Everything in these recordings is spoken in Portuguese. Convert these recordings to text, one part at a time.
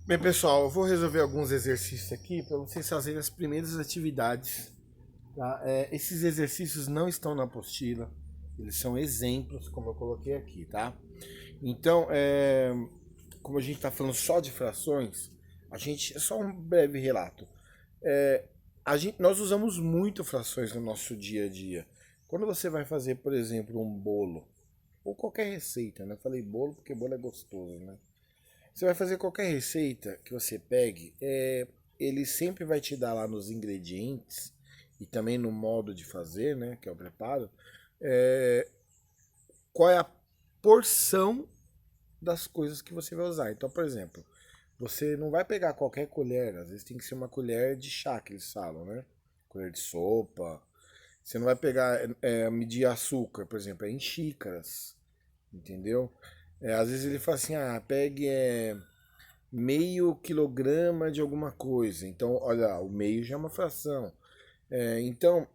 Bem, pessoal, eu vou resolver alguns exercícios aqui para vocês fazerem as primeiras atividades. Tá? Esses exercícios não estão na apostila, eles são exemplos, como eu coloquei aqui, tá? Então, como a gente está falando só de frações, é só um breve relato. Nós usamos muito frações no nosso dia a dia. Quando você vai fazer, por exemplo, um bolo, ou qualquer receita, né? Eu falei bolo porque bolo é gostoso, né? Você vai fazer qualquer receita que você pegue, ele sempre vai te dar lá nos ingredientes e também no modo de fazer, né, que é o preparo, é, qual é a porção das coisas que você vai usar. Então, por exemplo, você não vai pegar qualquer colher, às vezes tem que ser uma colher de chá que eles falam, né? Colher de sopa. Você não vai pegar, medir açúcar, por exemplo, é em xícaras, entendeu? Às vezes ele fala assim, pegue meio quilograma de alguma coisa. Então, olha, o meio já é uma fração. Então,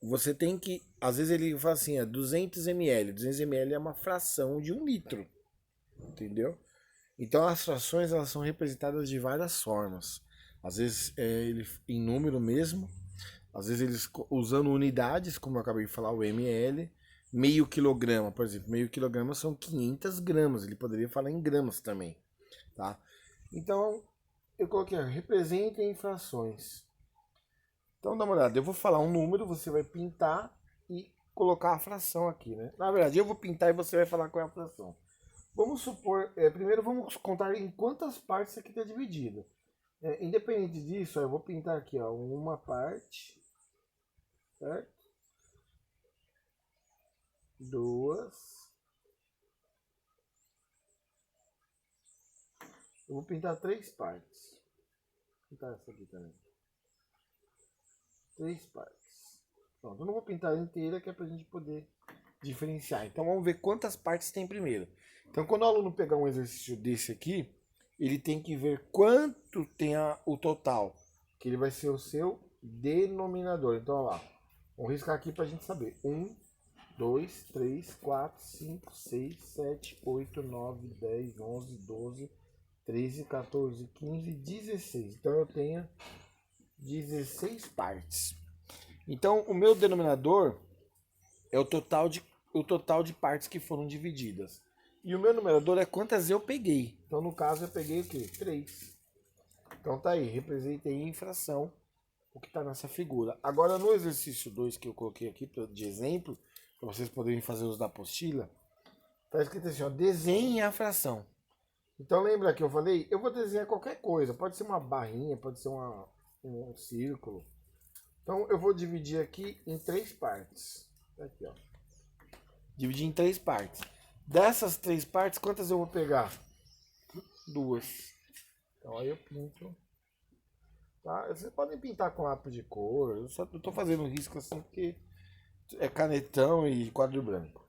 você tem que. Às vezes ele fala assim, 200 ml. 200 ml é uma fração de 1 litro. Entendeu? Então, as frações elas são representadas de várias formas. Às vezes ele, em número mesmo. Às vezes eles usando unidades, como eu acabei de falar, o ml. Meio quilograma, por exemplo. Meio quilograma são 500 gramas. Ele poderia falar em gramas também. Tá? Então, eu coloquei, representem frações. Então, dá uma olhada, eu vou falar um número, você vai pintar e colocar a fração aqui, né? Na verdade, eu vou pintar e você vai falar qual é a fração. Vamos supor, primeiro vamos contar em quantas partes isso aqui está dividido. Independente disso, eu vou pintar aqui, ó, uma parte, certo? Duas. Eu vou pintar 3 partes. Vou pintar essa aqui também. 3 partes. Pronto, eu não vou pintar inteira, que é pra gente poder diferenciar. Então vamos ver quantas partes tem primeiro. Então quando o aluno pegar um exercício desse aqui, ele tem que ver quanto tem o total, que ele vai ser o seu denominador. Então olha lá, vamos riscar aqui pra gente saber. 1, 2, 3, 4, 5, 6, 7, 8, 9, 10, 11, 12, 13, 14, 15, 16. Então eu tenho 16 partes. Então o meu denominador é o total de partes que foram divididas. E o meu numerador é quantas eu peguei. Então no caso eu peguei o quê? 3. Então tá aí, representei em fração o que está nessa figura. Agora no exercício 2 que eu coloquei aqui de exemplo, para vocês poderem fazer uso da apostila, tá escrito assim, ó, desenhe a fração. Então lembra que eu falei? Eu vou desenhar qualquer coisa. Pode ser uma barrinha, pode ser um círculo. Então eu vou dividir aqui em 3 partes. Tá aqui, ó. Dividir em 3 partes. Dessas 3 partes, quantas eu vou pegar? 2. Então aí eu pinto. Tá? Vocês podem pintar com lápis de cor. Eu só tô fazendo um risco assim porque é canetão e quadro branco.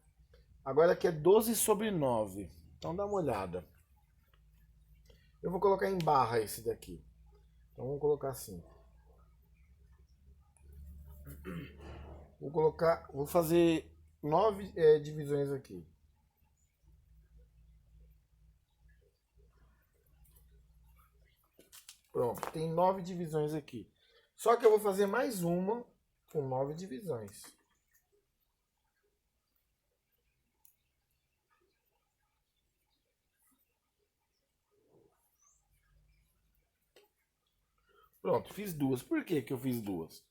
Agora aqui é 12/9. Então dá uma olhada. Eu vou colocar em barra esse daqui. Então vamos colocar assim. Vou fazer 9 divisões aqui. Pronto, tem 9 divisões aqui. Só que eu vou fazer mais uma com 9 divisões. Pronto, fiz duas. Por que que eu fiz duas?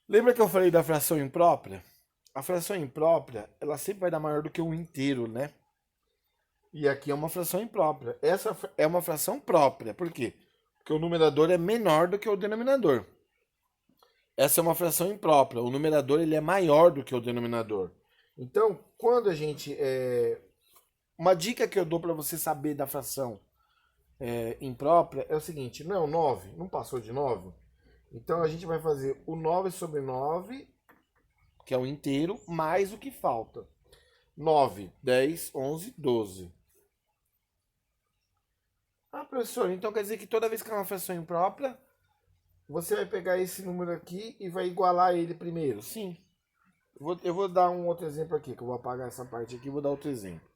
Lembra que eu falei da fração imprópria? A fração imprópria, ela sempre vai dar maior do que o inteiro, né? E aqui é uma fração imprópria. Essa é uma fração própria. Por quê? Porque o numerador é menor do que o denominador. Essa é uma fração imprópria. O numerador ele é maior do que o denominador. Então, quando a gente. Uma dica que eu dou para você saber da fração imprópria é o seguinte: não, 9, não passou de 9? Então a gente vai fazer o 9/9, que é o inteiro, mais o que falta. 9, 10, 11, 12. Ah, professor, então quer dizer que toda vez que é uma fração imprópria, você vai pegar esse número aqui e vai igualar ele primeiro? Sim. Eu vou dar um outro exemplo aqui, que eu vou apagar essa parte aqui e vou dar outro exemplo.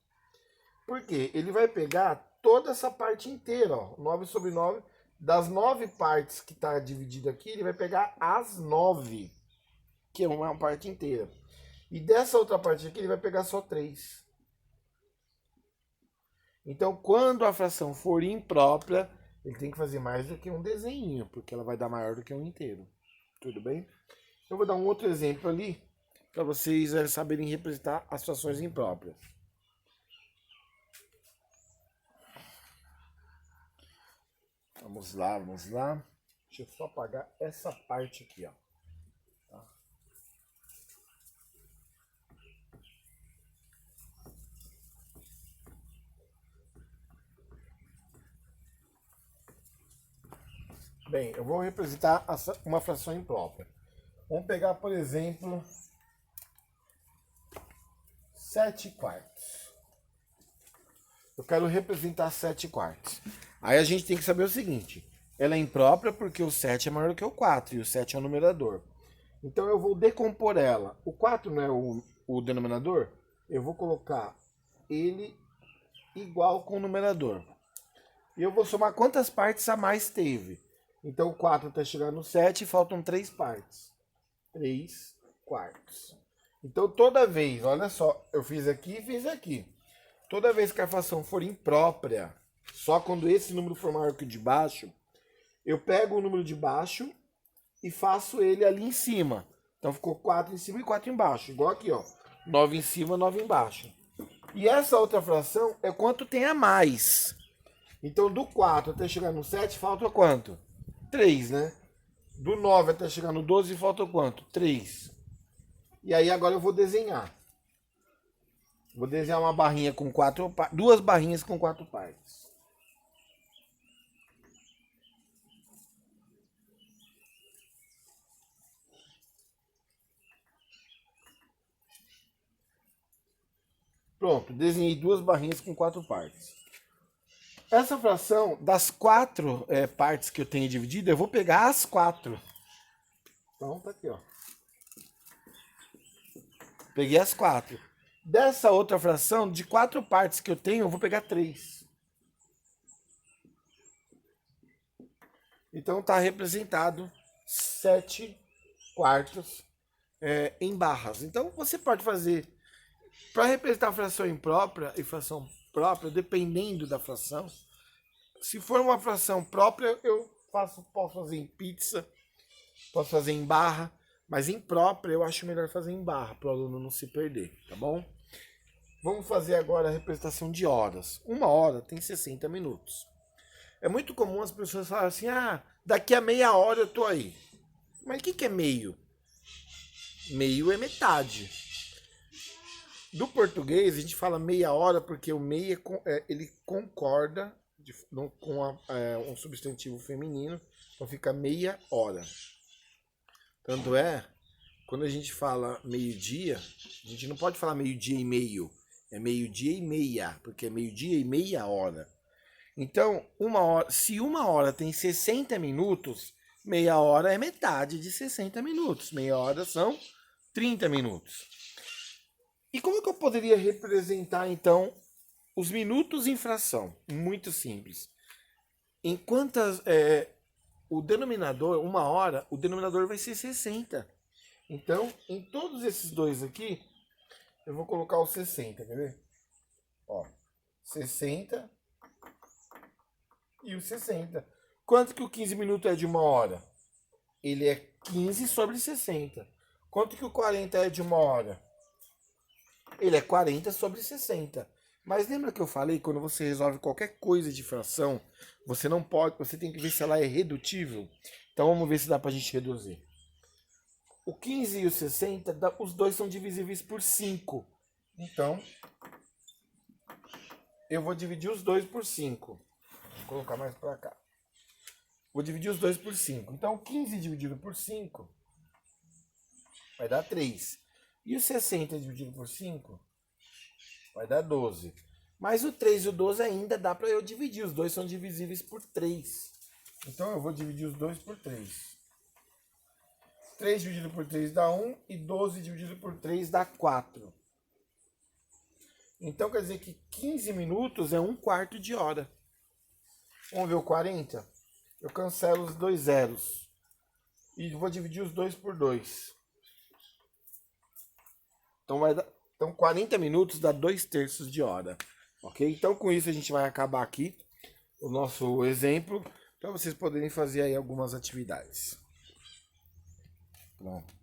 Por quê? Ele vai pegar toda essa parte inteira, ó. 9 sobre 9. Das 9 partes que está dividido aqui, ele vai pegar as 9, que é uma parte inteira. E dessa outra parte aqui, ele vai pegar só 3. Então, quando a fração for imprópria, ele tem que fazer mais do que um desenho, porque ela vai dar maior do que um inteiro. Tudo bem? Eu vou dar um outro exemplo ali, para vocês saberem representar as frações impróprias. Vamos lá, vamos lá. Deixa eu só apagar essa parte aqui, ó. Tá? Bem, eu vou representar uma fração imprópria. Vamos pegar, por exemplo, 7/4. Eu quero representar 7/4. Aí a gente tem que saber o seguinte. Ela é imprópria porque o 7 é maior do que o 4 e o 7 é o numerador. Então eu vou decompor ela. O 4 não é o denominador? Eu vou colocar ele igual com o numerador. E eu vou somar quantas partes a mais teve. Então o 4 até chegar no 7 faltam 3 partes. 3/4. Então toda vez, olha só, eu fiz aqui e fiz aqui. Toda vez que a fração for imprópria, só quando esse número for maior que o de baixo, eu pego o número de baixo e faço ele ali em cima. Então ficou 4 em cima e 4 embaixo. Igual aqui, ó. 9 em cima, 9 embaixo. E essa outra fração é quanto tem a mais. Então do 4 até chegar no 7 falta quanto? 3, né? Do 9 até chegar no 12 falta quanto? 3. E aí agora eu vou desenhar. Vou desenhar uma barrinha com 4 partes. 2 barrinhas com 4 partes. Pronto, desenhei 2 barrinhas com 4 partes. Essa fração, das 4 partes que eu tenho dividido, eu vou pegar as 4. Então tá aqui, ó. Peguei as 4. Dessa outra fração, de 4 partes que eu tenho, eu vou pegar 3. Então tá representado 7/4 em barras. Então você pode fazer, para representar a fração imprópria e fração própria, dependendo da fração. Se for uma fração própria, eu posso fazer em pizza, posso fazer em barra, mas imprópria eu acho melhor fazer em barra, para o aluno não se perder, tá bom? Vamos fazer agora a representação de horas. 1 hora tem 60 minutos. É muito comum as pessoas falarem assim, daqui a meia hora eu tô aí. Mas o que é meio? Meio é metade. Do português, a gente fala meia hora porque o meia ele concorda com um substantivo feminino, então fica meia hora. Tanto é, quando a gente fala meio-dia, a gente não pode falar meio-dia e meio, é meio-dia e meia, porque é meio-dia e meia hora. Então, 1 hora, se 1 hora tem 60 minutos, meia hora é metade de 60 minutos. Meia hora são 30 minutos. E como que eu poderia representar, então, os minutos em fração? Muito simples. Enquanto o denominador, 1 hora, o denominador vai ser 60. Então, em todos esses dois aqui, eu vou colocar o 60, quer ver? Ó, 60 e o 60. Quanto que o 15 minutos é de 1 hora? Ele é 15 sobre 60. Quanto que o 40 é de 1 hora? Ele é 40 sobre 60. Mas lembra que eu falei, quando você resolve qualquer coisa de fração, você não pode, você tem que ver se ela é redutível. Então vamos ver se dá pra gente reduzir. O 15 e o 60, os dois são divisíveis por 5. Então, eu vou dividir os dois por 5. Vou colocar mais pra cá. Vou dividir os dois por 5. Então, 15 dividido por 5 vai dar 3. E o 60 dividido por 5 vai dar 12. Mas o 3 e o 12 ainda dá para eu dividir. Os dois são divisíveis por 3. Então eu vou dividir os dois por 3. 3 dividido por 3 dá 1 e 12 dividido por 3 dá 4. Então quer dizer que 15 minutos é 1/4 de hora. Vamos ver o 40? Eu cancelo os dois zeros. E vou dividir os dois por 2. Então, então 40 minutos dá 2/3 de hora. Ok? Então com isso a gente vai acabar aqui o nosso exemplo, para vocês poderem fazer aí algumas atividades. Pronto.